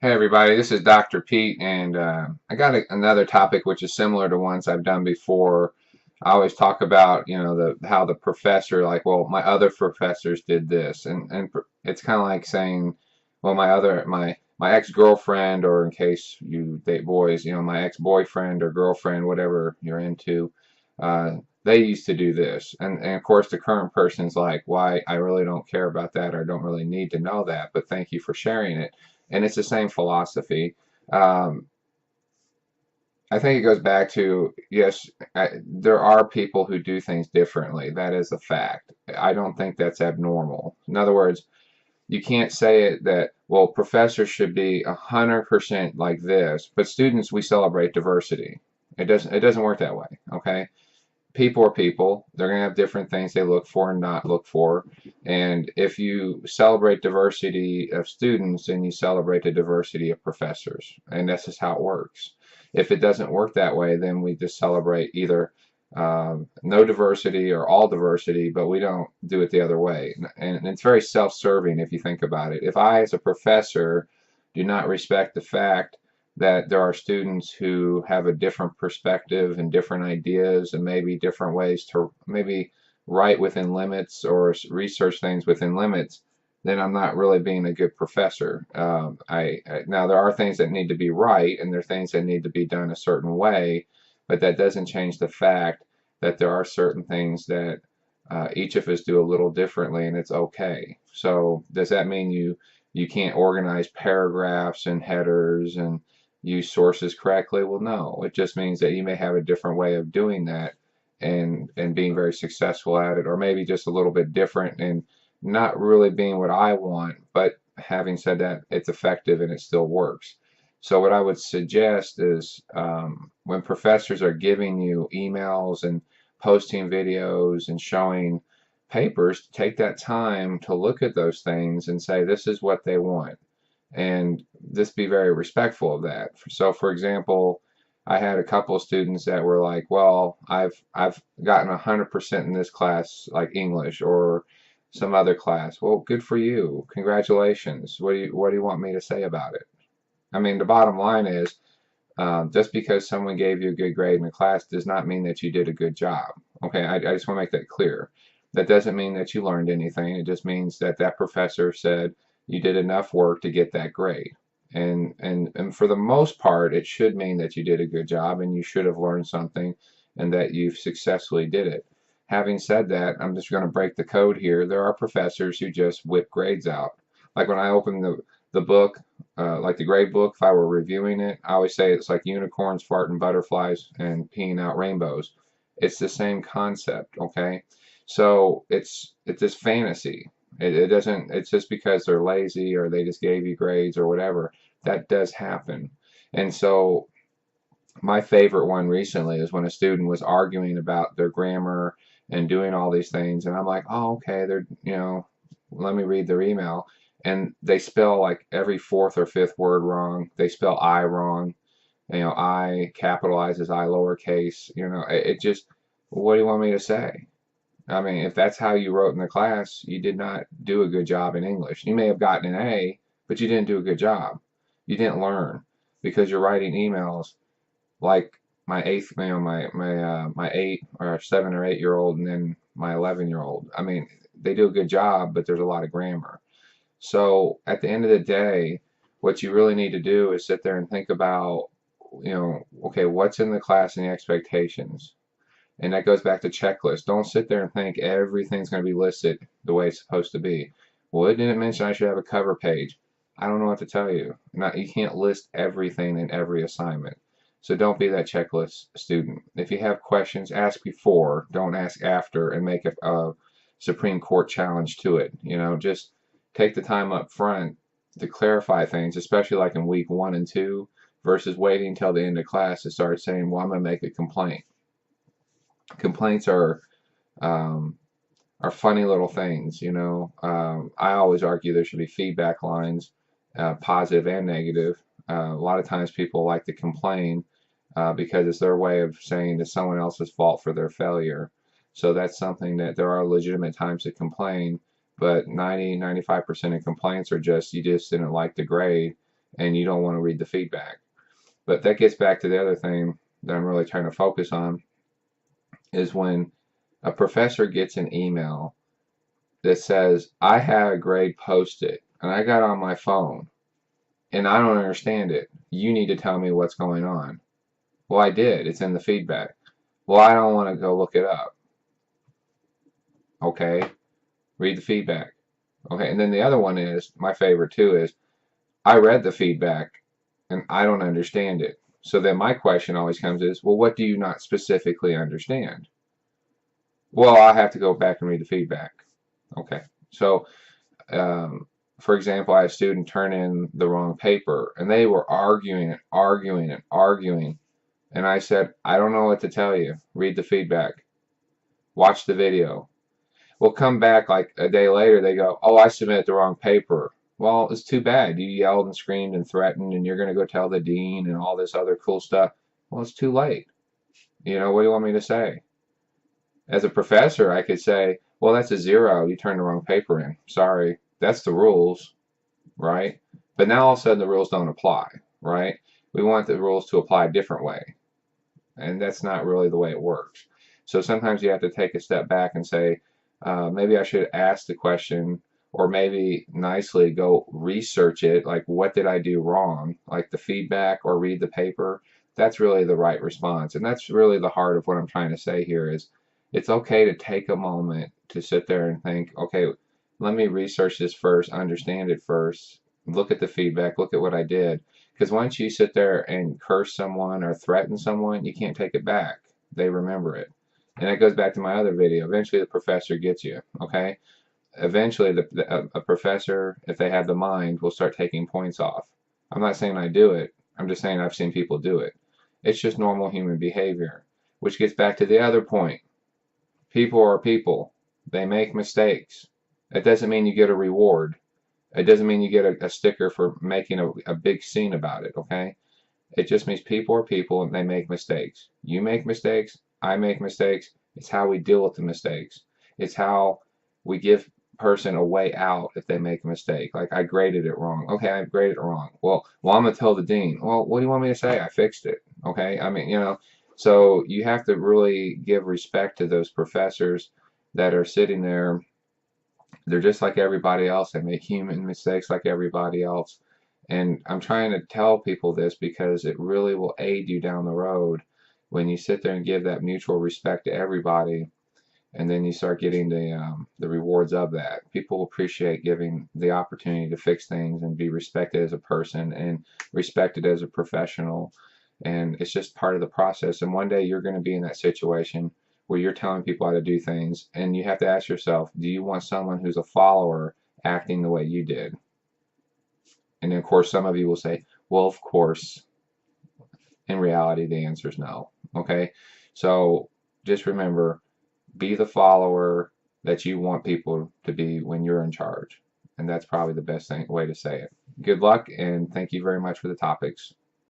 Hey everybody, this is Dr. Pete, and I got another topic which is similar to ones I've done before. I always talk about, how the professor, like, well, my other professors did this, and it's kind of like saying, well, my ex-girlfriend, or in case you date boys, my ex-boyfriend or girlfriend, whatever you're into, they used to do this, and of course the current person's like, why, I really don't care about that, or don't really need to know that, but thank you for sharing it. And it's the same philosophy. Um, I think it goes back to, yes, there are people who do things differently. That is a fact. I don't think that's abnormal. In other words, you can't say it that, well, professors should be 100% like this, but students, we celebrate diversity. It doesn't work that way, okay? People are people. They're going to have different things they look for and not look for. And if you celebrate diversity of students, then you celebrate the diversity of professors. And that's just how it works. If it doesn't work that way, then we just celebrate either no diversity or all diversity, but we don't do it the other way. And it's very self-serving if you think about it. If I, as a professor, do not respect the fact that there are students who have a different perspective and different ideas and maybe different ways to maybe write within limits or research things within limits, then I'm not really being a good professor. Now there are things that need to be right and there are things that need to be done a certain way, but that doesn't change the fact that there are certain things that each of us do a little differently, and it's okay. So does that mean you can't organize paragraphs and headers and use sources correctly? Well, no. It just means that you may have a different way of doing that and being very successful at it, or maybe just a little bit different and not really being what I want, but having said that, it's effective and it still works. So what I would suggest is when professors are giving you emails and posting videos and showing papers, take that time to look at those things and say, this is what they want, and just be very respectful of that. So, for example, I had a couple of students that were like, "Well, I've gotten 100% in this class, like English or some other class." Well, good for you. Congratulations. What do you want me to say about it? I mean, the bottom line is, just because someone gave you a good grade in a class does not mean that you did a good job. Okay, I just want to make that clear. That doesn't mean that you learned anything. It just means that that professor said you did enough work to get that grade. And for the most part, it should mean that you did a good job and you should have learned something and that you've successfully did it. Having said that, I'm just going to break the code here. There are professors who just whip grades out. Like when I open the book, like the grade book, if I were reviewing it, I always say it's like unicorns farting butterflies and peeing out rainbows. It's the same concept, okay? So it's just fantasy. It doesn't. It's just because they're lazy or they just gave you grades or whatever. That does happen. And so my favorite one recently is when a student was arguing about their grammar and doing all these things, and I'm like, oh, okay, let me read their email, and they spell like every fourth or fifth word wrong. They spell I wrong. I capitalizes I lowercase. It just, what do you want me to say? I mean, if that's how you wrote in the class, you did not do a good job in English. You may have gotten an A, but you didn't do a good job. You didn't learn because you're writing emails like my eighth, my 8 or 7 or 8 year old, and then my 11-year old. I mean, they do a good job, but there's a lot of grammar. So at the end of the day, what you really need to do is sit there and think about, okay, what's in the class and the expectations. And that goes back to checklist. Don't sit there and think everything's going to be listed the way it's supposed to be. Well, it didn't mention I should have a cover page. I don't know what to tell you. Not, you can't list everything in every assignment. So don't be that checklist student. If you have questions, ask before, don't ask after and make a Supreme Court challenge to it. Just take the time up front to clarify things, especially like in week 1 and 2, versus waiting until the end of class to start saying, well, I'm going to make a complaint. Complaints um, are funny little things. I always argue there should be feedback lines, positive and negative. A lot of times people like to complain because it's their way of saying it's someone else's fault for their failure. So that's something that there are legitimate times to complain, but 90, 95% of complaints are just you just didn't like the grade and you don't want to read the feedback. But that gets back to the other thing that I'm really trying to focus on is when a professor gets an email that says, I had a grade posted and I got on my phone and I don't understand it. You need to tell me what's going on. Well, I did. It's in the feedback. Well, I don't want to go look it up. Okay, read the feedback. Okay, and then the other one is, my favorite too, is I read the feedback and I don't understand it. So then my question always comes is, well, what do you not specifically understand? Well, I have to go back and read the feedback. Okay, so um, for example, I had a student turn in the wrong paper and they were arguing and arguing and arguing. And I said, I don't know what to tell you. Read the feedback. Watch the video. We'll come back like a day later. They go, oh, I submitted the wrong paper. Well, it's too bad. You yelled and screamed and threatened, and you're going to go tell the dean and all this other cool stuff. Well, it's too late. You know, what do you want me to say? As a professor, I could say, well, that's a 0. You turned the wrong paper in. Sorry. That's the rules, right? But now all of a sudden the rules don't apply, right? We want the rules to apply a different way. And that's not really the way it works. So sometimes you have to take a step back and say, maybe I should ask the question, or maybe nicely go research it, like what did I do wrong, like the feedback or read the paper. That's really the right response. And that's really the heart of what I'm trying to say here is it's okay to take a moment to sit there and think, okay, let me research this first, understand it first, look at the feedback, look at what I did. Because once you sit there and curse someone or threaten someone, you can't take it back. They remember it. And that goes back to my other video. Eventually, the professor gets you, okay? Eventually, a professor, if they have the mind, will start taking points off. I'm not saying I do it. I'm just saying I've seen people do it. It's just normal human behavior, which gets back to the other point. People are people. They make mistakes. That doesn't mean you get a reward. It doesn't mean you get a sticker for making a big scene about it, okay? It just means people are people and they make mistakes. You make mistakes, I make mistakes. It's how we deal with the mistakes. It's how we give person a way out if they make a mistake. Like I graded it wrong. Okay, I graded it wrong. Well, I'm gonna tell the dean. Well, what do you want me to say? I fixed it. Okay, I mean, so you have to really give respect to those professors that are sitting there. They're just like everybody else. They make human mistakes like everybody else. And I'm trying to tell people this because it really will aid you down the road when you sit there and give that mutual respect to everybody, and then you start getting the rewards of that. People appreciate giving the opportunity to fix things and be respected as a person and respected as a professional. And it's just part of the process. And one day you're going to be in that situation where you're telling people how to do things, and you have to ask yourself, do you want someone who's a follower acting the way you did? And then, of course, some of you will say, well, of course. In reality, the answer is no. Okay? So just remember, be the follower that you want people to be when you're in charge. And that's probably the best way to say it. Good luck, and thank you very much for the topics.